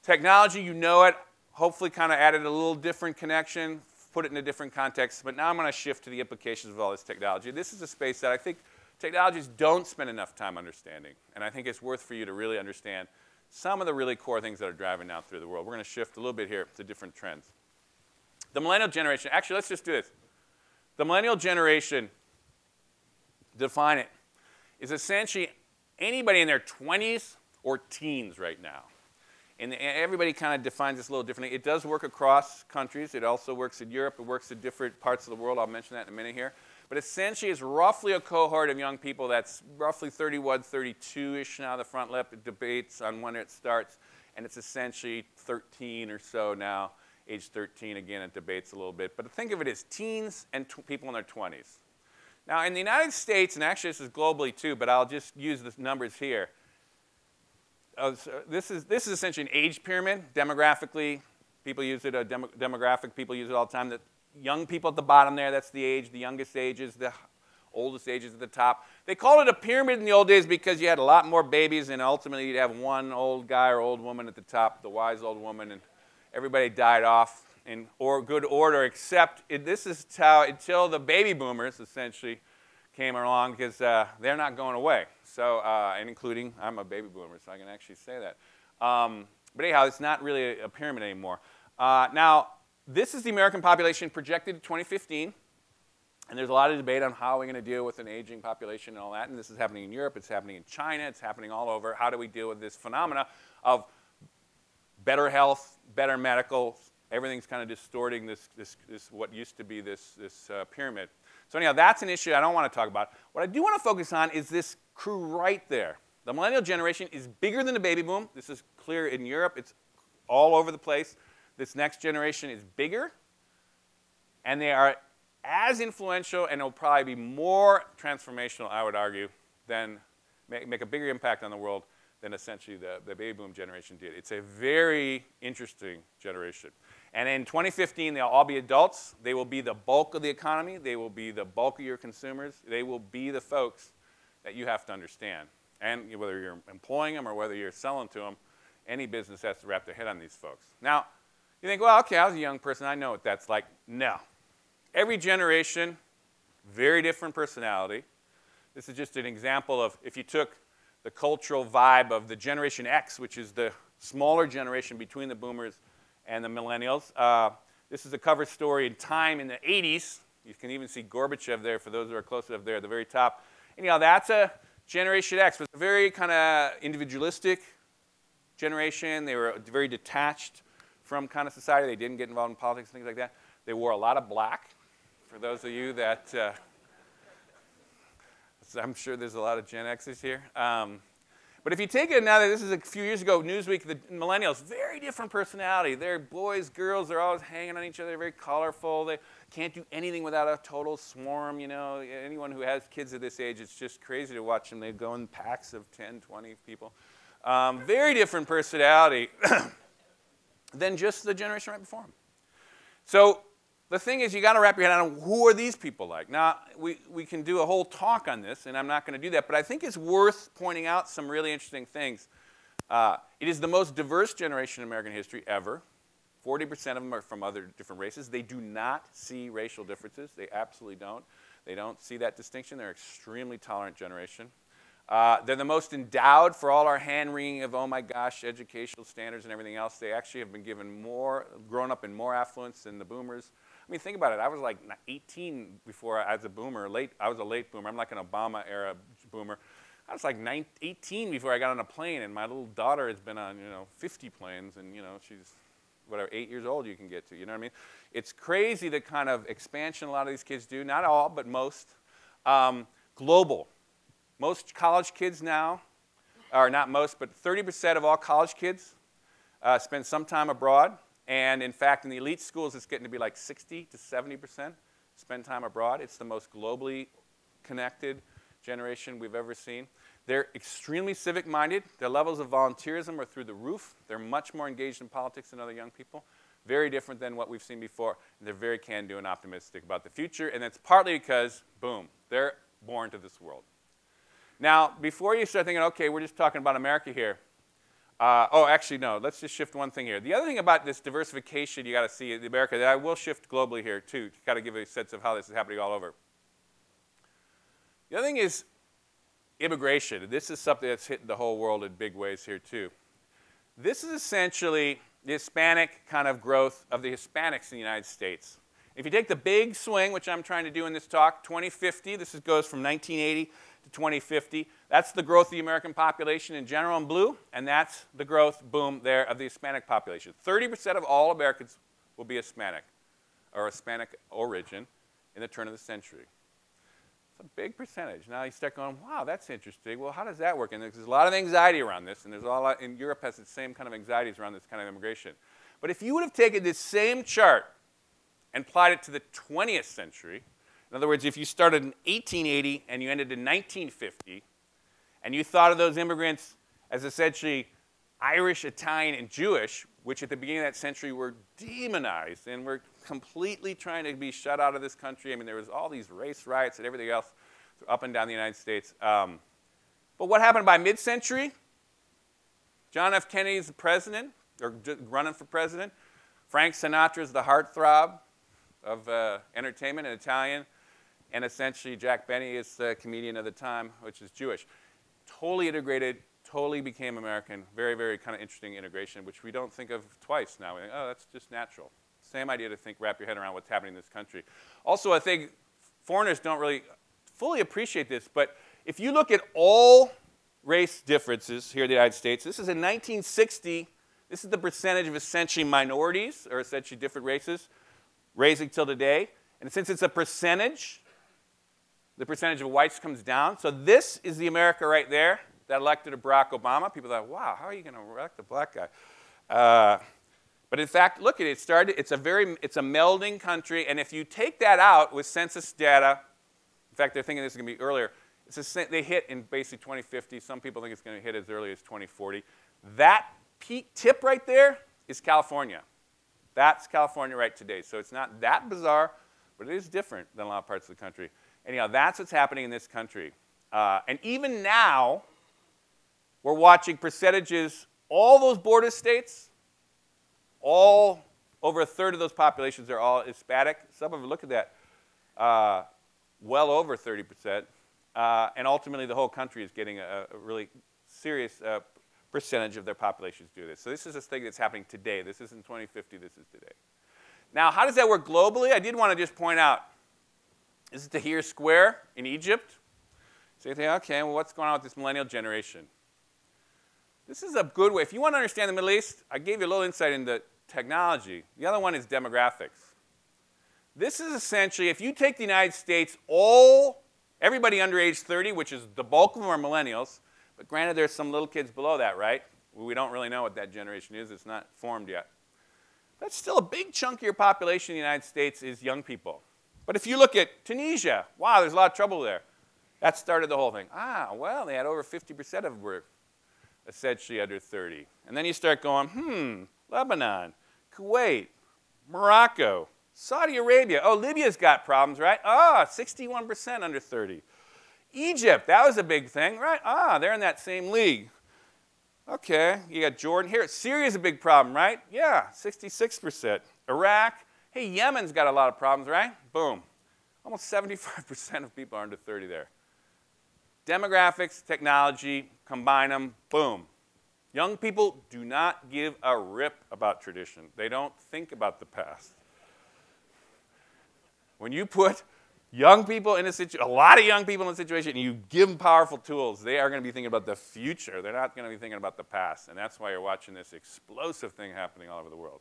Technology, you know it. Hopefully kind of added a little different connection, put it in a different context. But now I'm going to shift to the implications of all this technology. This is a space that I think technologists don't spend enough time understanding. And I think it's worth for you to really understand some of the really core things that are driving now through the world. We're going to shift a little bit here to different trends. The millennial generation, actually, let's just do this. The millennial generation, define it, is essentially anybody in their 20s or teens right now. And everybody kind of defines this a little differently. It does work across countries. It also works in Europe. It works in different parts of the world. I'll mention that in a minute here. But essentially, it's roughly a cohort of young people that's roughly 31, 32-ish now, the front left. It debates on when it starts. And it's essentially 13 or so now, age 13. Again, it debates a little bit. But think of it as teens and people in their 20s. Now, in the United States, and actually this is globally too, but I'll just use the numbers here. So this is essentially an age pyramid. Demographically, people use it. Demographic people use it all the time. The young people at the bottom there, that's the age. The youngest ages, the oldest ages at the top. They called it a pyramid in the old days because you had a lot more babies, and ultimately you'd have one old guy or old woman at the top, the wise old woman, and everybody died off in good order, except this is how until the baby boomers essentially came along, because they're not going away. So, and including, I'm a baby boomer, so I can actually say that. But anyhow, it's not really a pyramid anymore. Now, this is the American population projected to 2015. And there's a lot of debate on how we're going to deal with an aging population and all that. And this is happening in Europe. It's happening in China. It's happening all over. How do we deal with this phenomena of better health, better medical? Everything's kind of distorting this what used to be this pyramid. So anyhow, that's an issue I don't want to talk about. What I do want to focus on is this crew right there. The millennial generation is bigger than the baby boom. This is clear in Europe. It's all over the place. This next generation is bigger, and they are as influential, and it will probably be more transformational, I would argue, than make a bigger impact on the world than essentially the baby boom generation did. It's a very interesting generation. And in 2015, they'll all be adults. They will be the bulk of the economy. They will be the bulk of your consumers. They will be the folks that you have to understand. And whether you're employing them or whether you're selling to them, any business has to wrap their head on these folks. Now, you think, well, okay, I was a young person. I know what that's like. No. Every generation, very different personality. This is just an example of if you took the cultural vibe of the Generation X, which is the smaller generation between the boomers and the millennials. This is a cover story in Time in the 80s. You can even see Gorbachev there for those who are close enough there at the very top. Anyhow, that's a Generation X. It was a very kind of individualistic generation. They were very detached from kind of society. They didn't get involved in politics and things like that. They wore a lot of black. For those of you that, I'm sure there's a lot of Gen Xers here. But if you take it now that this is a few years ago, Newsweek, the millennials, very different personality. They're boys, girls, they're always hanging on each other, they're very colorful. They can't do anything without a total swarm, you know. Anyone who has kids at this age, it's just crazy to watch them. They go in packs of 10, 20 people. Very different personality than just the generation right before them. So the thing is, you got to wrap your head on who are these people like. Now, we can do a whole talk on this, and I'm not going to do that, but I think it's worth pointing out some really interesting things. It is the most diverse generation in American history ever. 40% of them are from other different races. They do not see racial differences. They absolutely don't. They don't see that distinction. They're an extremely tolerant generation. They're the most endowed for all our hand-wringing of, oh my gosh, educational standards and everything else. They actually have been given more, grown up in more affluence than the boomers. I mean, think about it. I was like 18 before I was a boomer. I was a late boomer. I'm like an Obama-era boomer. I was like 18 before I got on a plane, and my little daughter has been on, 50 planes, and, she's, whatever, 8 years old you can get to, you know what I mean? It's crazy the kind of expansion a lot of these kids do. Not all, but most. Global. Most college kids now, or not most, but 30% of all college kids spend some time abroad. And in fact, in the elite schools, it's getting to be like 60 to 70% spend time abroad. It's the most globally connected generation we've ever seen. They're extremely civic-minded. Their levels of volunteerism are through the roof. They're much more engaged in politics than other young people. Very different than what we've seen before. And they're very can-do and optimistic about the future. And it's partly because, boom, they're born to this world. Now, before you start thinking, okay, we're just talking about America here, Oh, actually, no. Let's just shift one thing here. The other thing about this diversification you got to see in America that I will shift globally here, too, to kind of give a sense of how this is happening all over. The other thing is immigration. This is something that's hitting the whole world in big ways here, too. This is essentially the Hispanic kind of growth of the Hispanics in the United States. If you take the big swing, which I'm trying to do in this talk, 2050, this goes from 1980 to 2050. That's the growth of the American population in general in blue, and that's the growth, boom, there of the Hispanic population. 30% of all Americans will be Hispanic or Hispanic origin in the turn of the century. It's a big percentage. Now you start going, wow, that's interesting. Well, how does that work? And there's a lot of anxiety around this, and there's a lot, and Europe has the same kind of anxieties around this kind of immigration. But if you would have taken this same chart and applied it to the 20th century, in other words, if you started in 1880 and you ended in 1950, and you thought of those immigrants as essentially Irish, Italian, and Jewish, which at the beginning of that century were demonized and were completely trying to be shut out of this country. I mean, there was all these race riots and everything else up and down the United States. But what happened by mid-century? John F. Kennedy is the president, or running for president. Frank Sinatra is the heartthrob of entertainment in Italian. And essentially, Jack Benny is the comedian of the time, which is Jewish. Totally integrated, totally became American. Very, very kind of interesting integration, which we don't think of twice now. We think, oh, that's just natural. Same idea to think, wrap your head around what's happening in this country. Also, I think foreigners don't really fully appreciate this, but if you look at all race differences here in the United States, this is in 1960. This is the percentage of essentially minorities, or essentially different races, raising till today. And since it's a percentage, the percentage of whites comes down. So this is the America right there that elected a Barack Obama. People thought, wow, how are you going to elect a black guy? But in fact, look at it. It's a melding country. And if you take that out with census data, in fact, they're thinking this is going to be earlier. They hit in basically 2050. Some people think it's going to hit as early as 2040. That peak tip right there is California. That's California right today. So it's not that bizarre, but it is different than a lot of parts of the country. Anyhow, that's what's happening in this country. And even now, we're watching percentages, all those border states, all over a third of those populations are all Hispanic. Some of them, look at that, well over 30%. And ultimately, the whole country is getting a really serious percentage of their populations do this. So this is a thing that's happening today. This isn't 2050, this is today. Now, how does that work globally? I did want to just point out, this is Tahrir Square in Egypt. So you think, okay, well, what's going on with this millennial generation? This is a good way. If you want to understand the Middle East, I gave you a little insight into technology. The other one is demographics. This is essentially, if you take the United States, everybody under age 30, which is the bulk of them are millennials, but granted there's some little kids below that, right? We don't really know what that generation is. It's not formed yet. That's still a big chunk of your population in the United States is young people. But if you look at Tunisia, wow, there's a lot of trouble there. That started the whole thing. Ah, well, they had over 50% of them were essentially under 30. And then you start going, Lebanon, Kuwait, Morocco, Saudi Arabia. Oh, Libya's got problems, right? 61% under 30. Egypt, that was a big thing, right? They're in that same league. Okay, you got Jordan here. Syria's a big problem, right? Yeah, 66%. Iraq, hey, Yemen's got a lot of problems, right? Boom. Almost 75% of people are under 30 there. Demographics, technology, combine them, boom. Young people do not give a rip about tradition. They don't think about the past. When you put young people in a lot of young people in a situation, and you give them powerful tools, they are going to be thinking about the future. They're not going to be thinking about the past. And that's why you're watching this explosive thing happening all over the world.